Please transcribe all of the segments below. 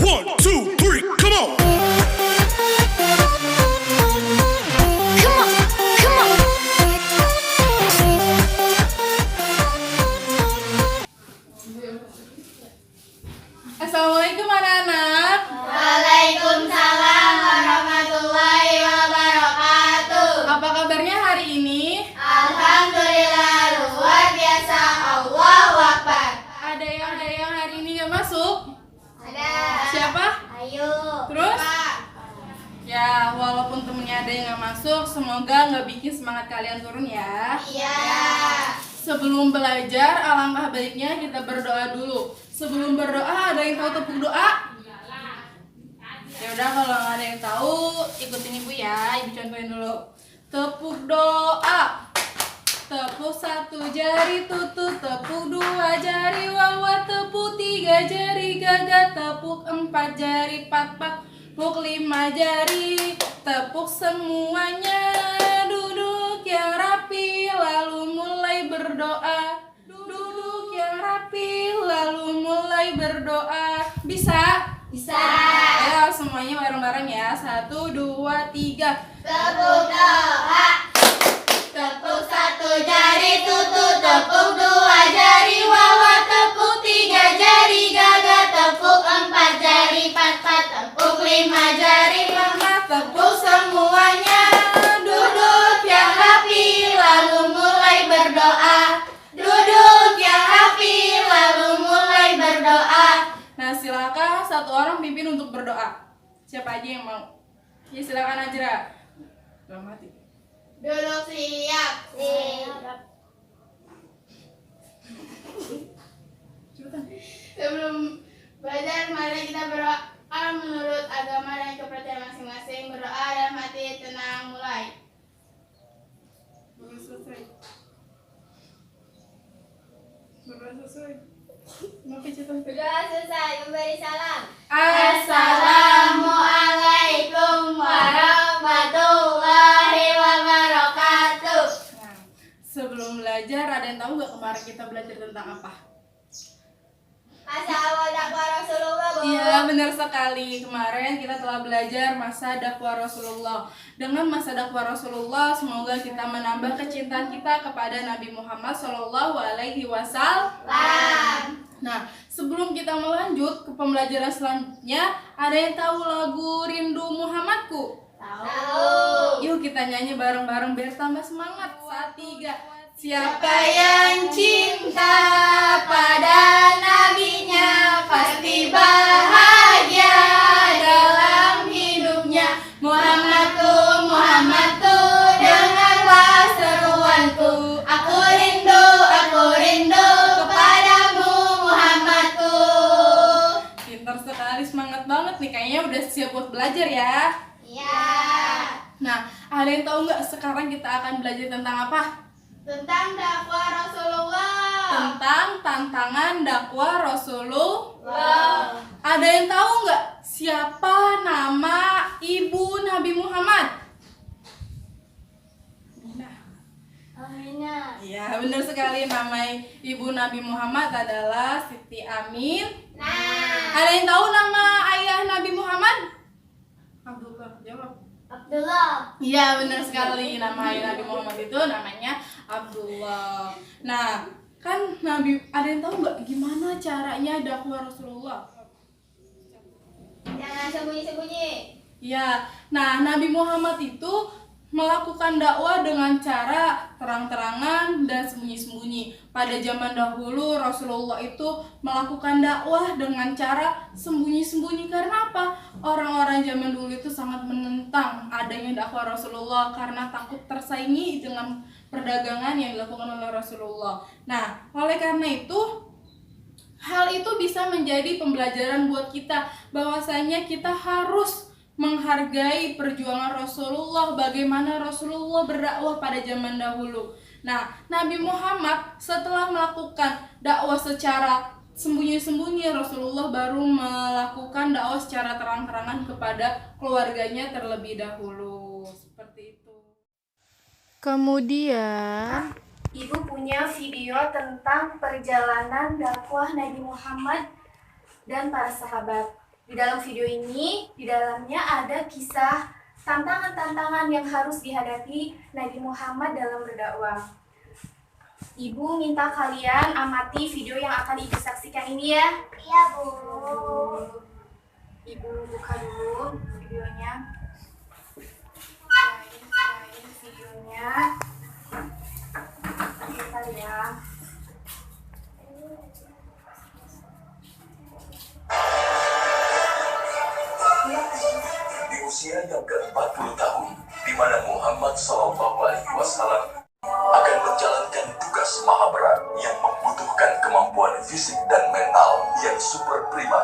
1, 2, 3, come on. Assalamualaikum anak-anak. Waalaikumsalam warahmatullahi wabarakatuh. Apa kabarnya hari ini? Alhamdulillah luar biasa. Allahu Akbar. Ada yang hari ini gak masuk? Ada. Siapa? Ayo. Terus? Pak. Ya, walaupun temennya ada yang gak masuk, semoga gak bikin semangat kalian turun ya. Iya. Sebelum belajar, alangkah baiknya kita berdoa dulu. Sebelum berdoa, ada yang tahu tepuk doa? Ya udah, kalau nggak ada yang tahu, ikutin ibu ya. Ibu contohin dulu. Tepuk doa. Tepuk 1 jari tutut, tepuk 2 jari wawa, tepuk 3 jari gaga, tepuk 4 jari pat-pat, tepuk 5 jari, tepuk semuanya. Duduk yang rapi, lalu mulai berdoa. Duduk yang rapi, lalu mulai berdoa. Bisa? Bisa. Ayo semuanya bareng-bareng ya. 1, 2, 3. Tepuk doa. Tepuk 1 jari tutut, tepuk 2 jari wawa, tepuk 3 jari gaga, tepuk 4 jari pat-pat, tepuk 5 jari mama, tepuk semuanya. Duduk yang rapi, lalu mulai berdoa. Duduk yang rapi, lalu mulai berdoa. Nah, silakan satu orang pimpin untuk berdoa. Siapa aja yang mau? Ya, silakan Ajra. Gak mati. Duduk siap. Siap. Cepetan. Sebelum belajar, mari kita berdoa menurut agama dan kepercayaan masing-masing. Berdoa dalam hati tenang, mulai. Berdoa selesai. Berdoa selesai. Ngapain cepetan? Berdoa selesai, memberi salam. Assalamualaikum warahmatullahi wabarakatuh. Nah, sebelum belajar, ada yang tahu nggak kemarin kita belajar tentang apa? Masa awal dakwah Rasulullah, Bu. Iya, benar sekali. Kemarin kita telah belajar masa dakwah Rasulullah. Dengan masa dakwah Rasulullah, semoga kita menambah kecintaan kita kepada Nabi Muhammad SAW. Nah, sebelum kita melanjut ke pembelajaran selanjutnya, ada yang tahu lagu Rindu Muhammadku? Tahu. Yuk kita nyanyi bareng-bareng biar tambah semangat. 1, 3. Siapa yang cinta pada nabinya pasti bahagia dalam hidupnya. Muhammadku, Muhammadku, dengarlah seruanku. Aku rindu kepadamu Muhammadku. Pintar sekali, semangat banget nih. Kayaknya udah siap buat belajar ya. Iya. Nah, ada yang tahu nggak sekarang kita akan belajar tentang apa? Tentang dakwah Rasulullah. Tentang tantangan dakwah Rasulullah. Wow. Ada yang tahu nggak siapa nama ibu Nabi Muhammad? Aminah. Iya, benar sekali, nama ibu Nabi Muhammad adalah Siti Amin. Nah. Ada yang tahu nama ayah Nabi Muhammad? Abdullah, jawab. Abdullah. Iya, benar sekali, nama ayah Nabi Muhammad itu namanya Abdullah. Nah, kan Nabi, ada yang tahu nggak gimana caranya dakwah Rasulullah? Jangan sembunyi-sembunyi. Ya, nah Nabi Muhammad itu melakukan dakwah dengan cara terang-terangan dan sembunyi-sembunyi. Pada zaman dahulu Rasulullah itu melakukan dakwah dengan cara sembunyi-sembunyi. Karena apa? Orang-orang zaman dulu itu sangat menentang adanya dakwah Rasulullah karena takut tersaingi dengan perdagangan yang dilakukan oleh Rasulullah. Nah, oleh karena itu hal itu bisa menjadi pembelajaran buat kita bahwasanya kita harus menghargai perjuangan Rasulullah, bagaimana Rasulullah berdakwah pada zaman dahulu. Nah, Nabi Muhammad setelah melakukan dakwah secara sembunyi-sembunyi, Rasulullah baru melakukan dakwah secara terang-terangan kepada keluarganya terlebih dahulu. Seperti itu. Kemudian Ibu punya video tentang perjalanan dakwah Nabi Muhammad dan para sahabat. Di dalam video ini, di dalamnya ada kisah tantangan-tantangan yang harus dihadapi Nabi Muhammad dalam berdakwah. Ibu minta kalian amati video yang akan Ibu saksikan ini ya. Iya, Bu. Ibu buka dulu videonya. Ini videonya. Bentar ya. Di usia yang ke-40 tahun, di mana Muhammad SAW akan menjalankan tugas maha berat yang membutuhkan kemampuan fisik dan mental yang super prima.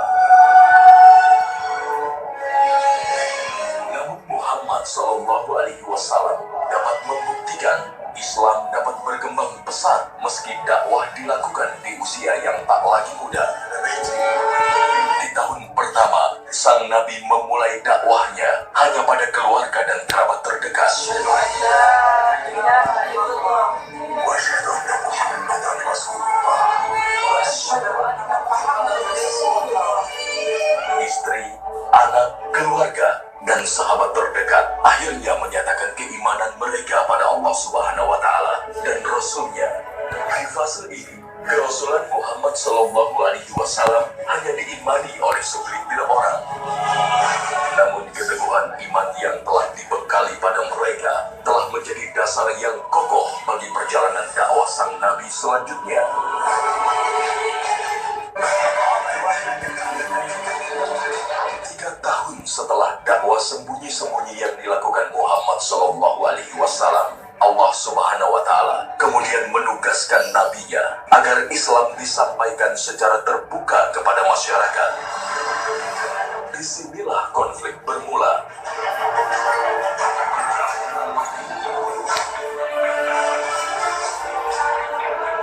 Namun Muhammad SAW dapat membuktikan Islam dapat berkembang pesat meski dakwah dilakukan di usia yang tak lagi muda. Di tahun pertama, sang Nabi memulai dakwahnya hanya pada keluarga dan kerabat terdekat. Istri, anak, keluarga, dan sahabat terdekat akhirnya menyatakan keimanan mereka pada Allah Subhanahu wa Ta'ala dan Rasul-Nya. Di fase ini, kerasulan Muhammad SAW hanya diimani oleh segelintir orang. Namun keteguhan iman yang telah dibekali pada mereka telah menjadi dasar yang kokoh bagi perjalanan dakwah sang Nabi selanjutnya. Tahun setelah dakwah sembunyi-sembunyi yang dilakukan Muhammad SAW, Allah Subhanahu wa Ta'ala kemudian menugaskan nabinya agar Islam disampaikan secara terbuka kepada masyarakat. Disinilah konflik bermula.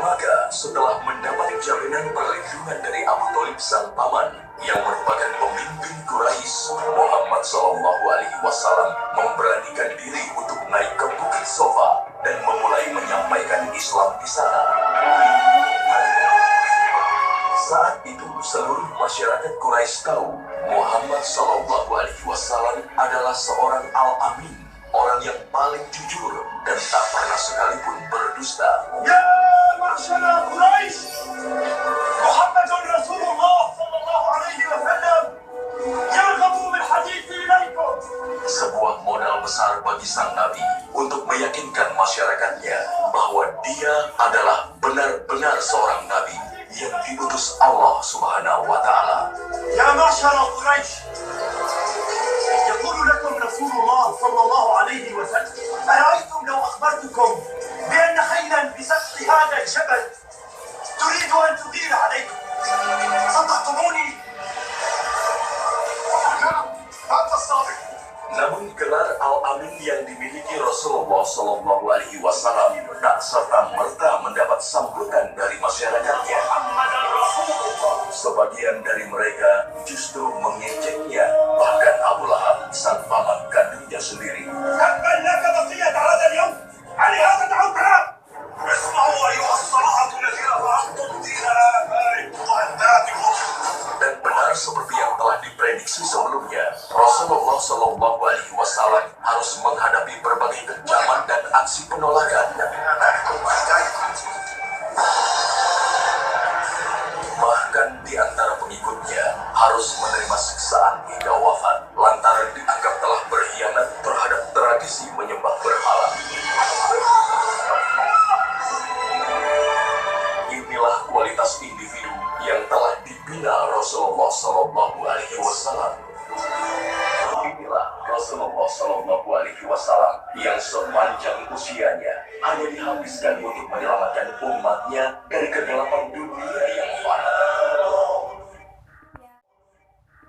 Maka setelah mendapat jaminan perlindungan dari Abu Thalib sang paman yang merupakan pemimpin Quraisy, Muhammad SAW memberanikan diri untuk naik ke Bukit Sofa dan memulai menyampaikan Islam di sana. Saat itu seluruh masyarakat Quraisy tahu Muhammad SAW adalah seorang Al-Amin, orang yang paling jujur dan tak pernah sekalipun berdusta. يا معشر قريش محمد رسول الله صلى الله عليه وسلم يرغب بالحديث إليكم. Sebuah modal besar bagi sang Nabi untuk meyakinkan masyarakatnya bahwa dia adalah benar-benar seorang Nabi yang diutus Allah Subhanahu wa Ta'ala. يا معشر قريش يقول لكم رسول الله صلى الله عليه وسلم أرأيتم لو أخبرتكم بأن خيلا بسفح هذا الجبل تريد أن تغير عليكم صدقتموني؟ نعم أنت الصادق. Namun gelar Al-Amin yang dimiliki Rasulullah SAW tak serta-merta mendapat sambutan dari masyarakatnya. Sebagian dari mereka justru mengejeknya, bahkan Abu Lahab, sang paman kandungnya sendiri. تبا لك بقية هذا اليوم علهذا تعودنا. اسمعوا أيها الصراحة الذين فعلتم دين آبائكم وأجدادكم. Dan benar seperti yang telah diprediksi sebelumnya, Rasulullah SAW harus menghadapi berbagai kecaman dan aksi penolakan. Bahkan di antara pengikutnya harus menerima siksaan hingga wafat lantaran dianggap telah berkhianat terhadap tradisi menyembah berhala. Inilah kualitas individu yang telah dibina Rasulullah SAW. Inilah Rasulullah SAW yang sepanjang usianya hanya dihabiskan untuk menyelamatkan umatnya dari kegelapan dunia yang fana.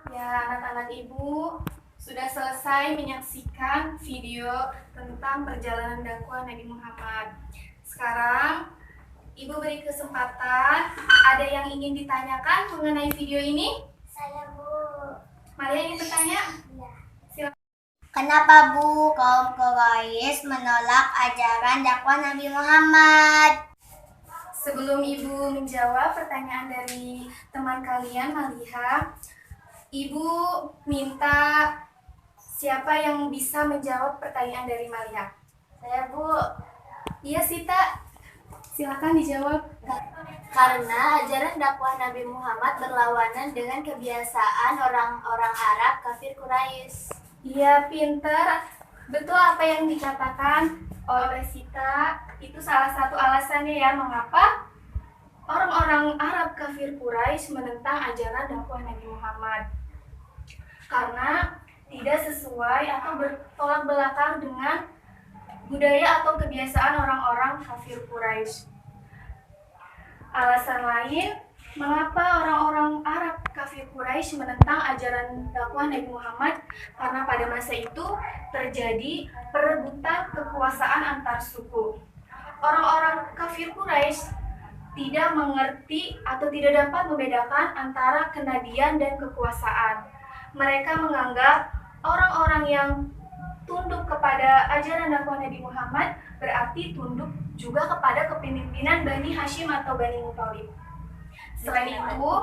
Ya, anak-anak ibu sudah selesai menyaksikan video tentang perjalanan dakwah Nabi Muhammad. Sekarang ibu beri kesempatan, ada yang ingin ditanyakan mengenai video ini? Saya, Bu. Maria ingin bertanya? Kenapa, Bu, kaum Quraisy menolak ajaran dakwah Nabi Muhammad? Sebelum ibu menjawab pertanyaan dari teman kalian, Maliha, Ibu minta siapa yang bisa menjawab pertanyaan dari Malia? Saya, Bu. Iya, Sita. Silakan dijawab. Karena ajaran dakwah Nabi Muhammad berlawanan dengan kebiasaan orang-orang Arab kafir Quraisy. Iya, pinter. Betul apa yang dikatakan oleh Sita. Itu salah satu alasannya ya mengapa orang-orang Arab kafir Quraisy menentang ajaran dakwah Nabi Muhammad. Karena tidak sesuai atau bertolak belakang dengan budaya atau kebiasaan orang-orang kafir Quraisy. Alasan lain mengapa orang-orang Arab kafir Quraisy menentang ajaran dakwah Nabi Muhammad, karena pada masa itu terjadi perebutan kekuasaan antar suku. Orang-orang kafir Quraisy tidak mengerti atau tidak dapat membedakan antara kenabian dan kekuasaan. Mereka menganggap orang-orang yang tunduk kepada ajaran dakwah Nabi Muhammad berarti tunduk juga kepada kepemimpinan Bani Hashim atau Bani Muthalib. Selain itu,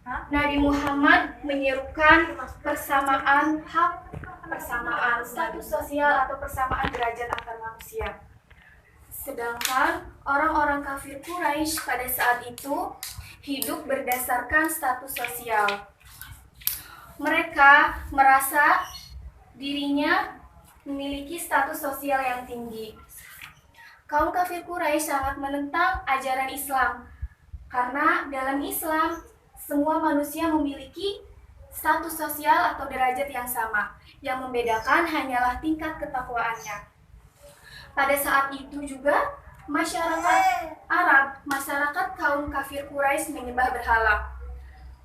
Nabi Muhammad menyerukan persamaan hak, persamaan status sosial atau persamaan derajat antar manusia. Sedangkan orang-orang kafir Quraisy pada saat itu hidup berdasarkan status sosial. Mereka merasa dirinya memiliki status sosial yang tinggi. Kaum kafir Quraisy sangat menentang ajaran Islam karena dalam Islam semua manusia memiliki status sosial atau derajat yang sama. Yang membedakan hanyalah tingkat ketakwaannya. Pada saat itu juga masyarakat Arab, masyarakat kaum kafir Quraisy menyembah berhala.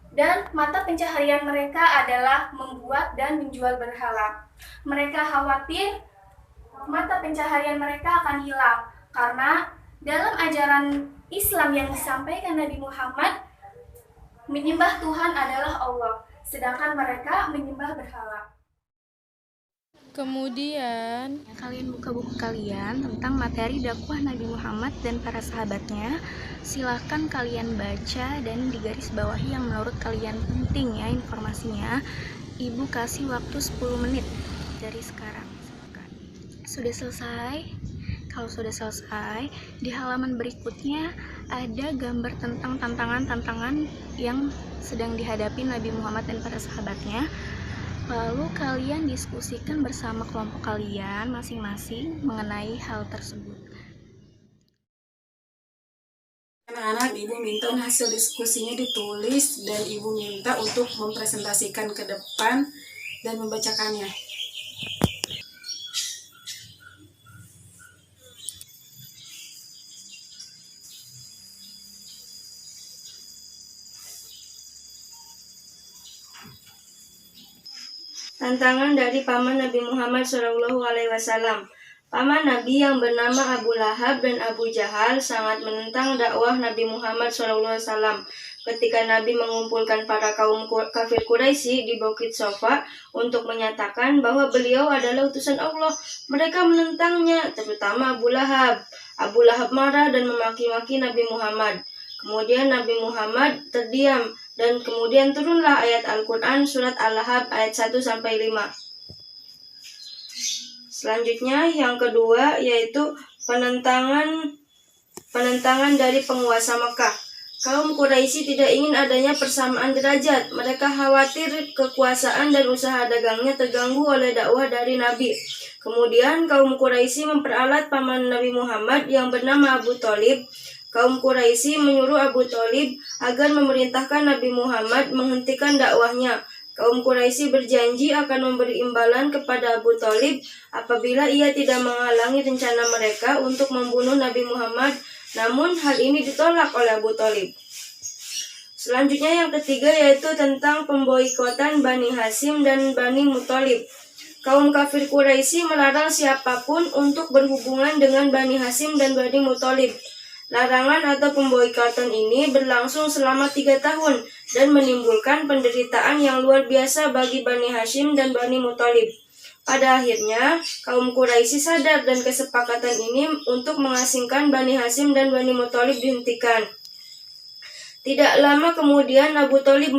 Dan mata pencaharian mereka adalah membuat dan menjual berhala. Mereka khawatir mata pencaharian mereka akan hilang karena dalam ajaran Islam yang disampaikan Nabi Muhammad, menyembah Tuhan adalah Allah, sedangkan mereka menyembah berhala. Kemudian kalian buka buku kalian tentang materi dakwah Nabi Muhammad dan para sahabatnya. Silahkan kalian baca dan digarisbawahi yang menurut kalian penting ya informasinya. Ibu kasih waktu 10 menit dari sekarang. Silakan. Sudah selesai? Kalau sudah selesai, di halaman berikutnya ada gambar tentang tantangan-tantangan yang sedang dihadapi Nabi Muhammad dan para sahabatnya. Lalu kalian diskusikan bersama kelompok kalian masing-masing mengenai hal tersebut. Anak-anak, Ibu minta hasil diskusinya ditulis dan Ibu minta untuk mempresentasikan ke depan dan membacakannya. Tantangan dari paman Nabi Muhammad SAW. Paman Nabi yang bernama Abu Lahab dan Abu Jahal sangat menentang dakwah Nabi Muhammad SAW. Ketika Nabi mengumpulkan para kaum kafir Quraisy di Bukit Sofa untuk menyatakan bahwa beliau adalah utusan Allah, mereka menentangnya, terutama Abu Lahab. Abu Lahab marah dan memaki-maki Nabi Muhammad. Kemudian Nabi Muhammad terdiam dan kemudian turunlah ayat Al-Quran surat Al-Lahab ayat 1-5. Selanjutnya yang kedua yaitu penentangan dari penguasa Mekah. Kaum Quraisy tidak ingin adanya persamaan derajat. Mereka khawatir kekuasaan dan usaha dagangnya terganggu oleh dakwah dari Nabi. Kemudian kaum Quraisy memperalat paman Nabi Muhammad yang bernama Abu Thalib. Kaum Quraisy menyuruh Abu Thalib agar memerintahkan Nabi Muhammad menghentikan dakwahnya. Kaum Quraisy berjanji akan memberi imbalan kepada Abu Thalib apabila ia tidak menghalangi rencana mereka untuk membunuh Nabi Muhammad. Namun hal ini ditolak oleh Abu Thalib. Selanjutnya yang ketiga yaitu tentang pemboikotan Bani Hashim dan Bani Muthalib. Kaum kafir Quraisy melarang siapapun untuk berhubungan dengan Bani Hashim dan Bani Muthalib. Larangan atau pemboikotan ini berlangsung selama 3 tahun dan menimbulkan penderitaan yang luar biasa bagi Bani Hashim dan Bani Muthalib. Pada akhirnya, kaum Quraisy sadar dan kesepakatan ini untuk mengasingkan Bani Hashim dan Bani Muthalib dihentikan. Tidak lama kemudian Abu Thalib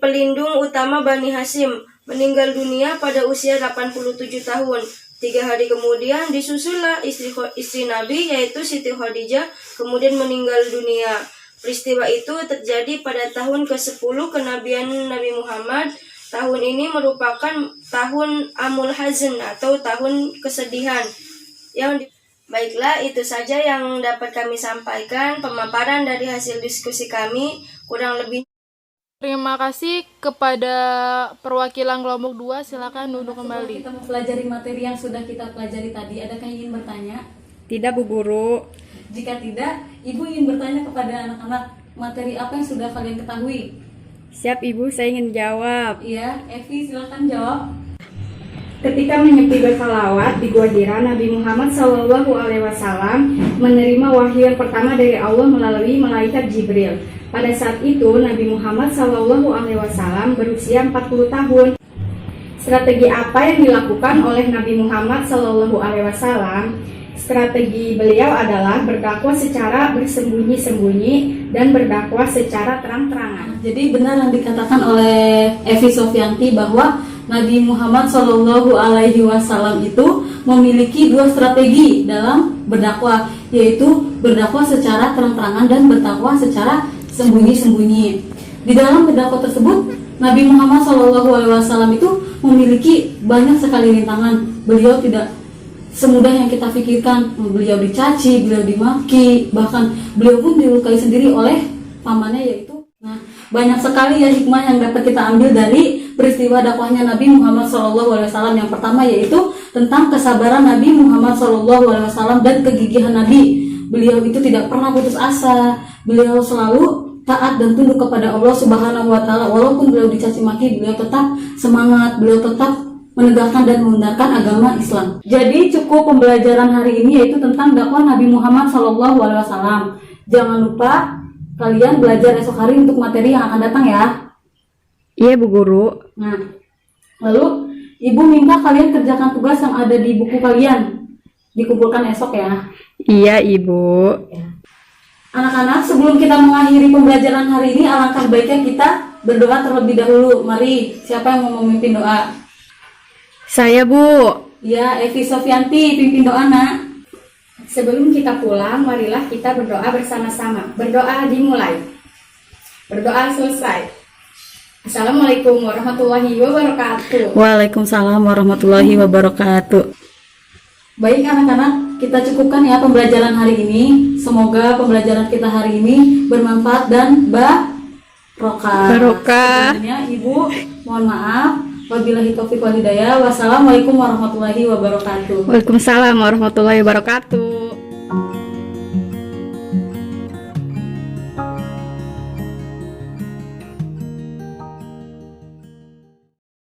pelindung utama Bani Hashim, meninggal dunia pada usia 87 tahun. 3 hari kemudian disusullah istri Nabi yaitu Siti Khadijah kemudian meninggal dunia. Peristiwa itu terjadi pada tahun ke-10 kenabian Nabi Muhammad. Tahun ini merupakan tahun Amul Hazn atau tahun kesedihan. Baiklah, itu saja yang dapat kami sampaikan, pemaparan dari hasil diskusi kami, kurang lebih. Terima kasih kepada perwakilan kelompok 2, silakan duduk kembali. Kita mempelajari materi yang sudah kita pelajari tadi. Adakah yang ingin bertanya? Tidak, Bu Guru. Jika tidak, Ibu ingin bertanya kepada anak-anak materi apa yang sudah kalian ketahui? Siap, Ibu, saya ingin jawab. Iya, Evi silakan jawab. Ketika menyepi bersalawat di Gua Hira, Nabi Muhammad SAW menerima wahyu yang pertama dari Allah melalui malaikat Jibril. Pada saat itu Nabi Muhammad SAW berusia 40 tahun. Strategi apa yang dilakukan oleh Nabi Muhammad SAW? Strategi beliau adalah berdakwah secara bersembunyi-sembunyi dan berdakwah secara terang-terangan. Jadi benar yang dikatakan oleh Evi Sofyanti bahwa Nabi Muhammad SAW itu memiliki 2 strategi dalam berdakwah, yaitu berdakwah secara terang-terangan dan berdakwah secara sembunyi-sembunyi. Di dalam berdakwah tersebut, Nabi Muhammad SAW itu memiliki banyak sekali rintangan. Beliau tidak semudah yang kita pikirkan. Beliau dicaci, beliau dimaki, bahkan beliau pun dilukai sendiri oleh pamannya yaitu. Nah, banyak sekali ya hikmah yang dapat kita ambil dari peristiwa dakwahnya Nabi Muhammad SAW. Yang pertama yaitu tentang kesabaran Nabi Muhammad SAW dan kegigihan Nabi. Beliau itu tidak pernah putus asa. Beliau selalu taat dan tunduk kepada Allah Subhanahu wa Ta'ala. Walaupun beliau dicaci maki, beliau tetap semangat, beliau tetap menegakkan dan membenarkan agama Islam. Jadi cukup pembelajaran hari ini yaitu tentang dakwah Nabi Muhammad SAW. Jangan lupa kalian belajar esok hari untuk materi yang akan datang ya. Iya, Bu Guru. Nah, lalu Ibu minta kalian kerjakan tugas yang ada di buku kalian. Dikumpulkan esok ya. Iya, Ibu. Anak-anak, sebelum kita mengakhiri pembelajaran hari ini, alangkah baiknya kita berdoa terlebih dahulu. Mari, siapa yang mau memimpin doa? Saya, Bu. Ya, Evi Sofyanti, pimpin doa, nak. Sebelum kita pulang, marilah kita berdoa bersama-sama. Berdoa dimulai. Berdoa selesai. Assalamualaikum warahmatullahi wabarakatuh. Waalaikumsalam warahmatullahi wabarakatuh. Baik anak-anak, kita cukupkan ya pembelajaran hari ini. Semoga pembelajaran kita hari ini bermanfaat dan barokah. Sebelumnya Ibu mohon maaf. Wabillahi taufiq wal hidayah. Wassalamualaikum warahmatullahi wabarakatuh. Waalaikumsalam warahmatullahi wabarakatuh.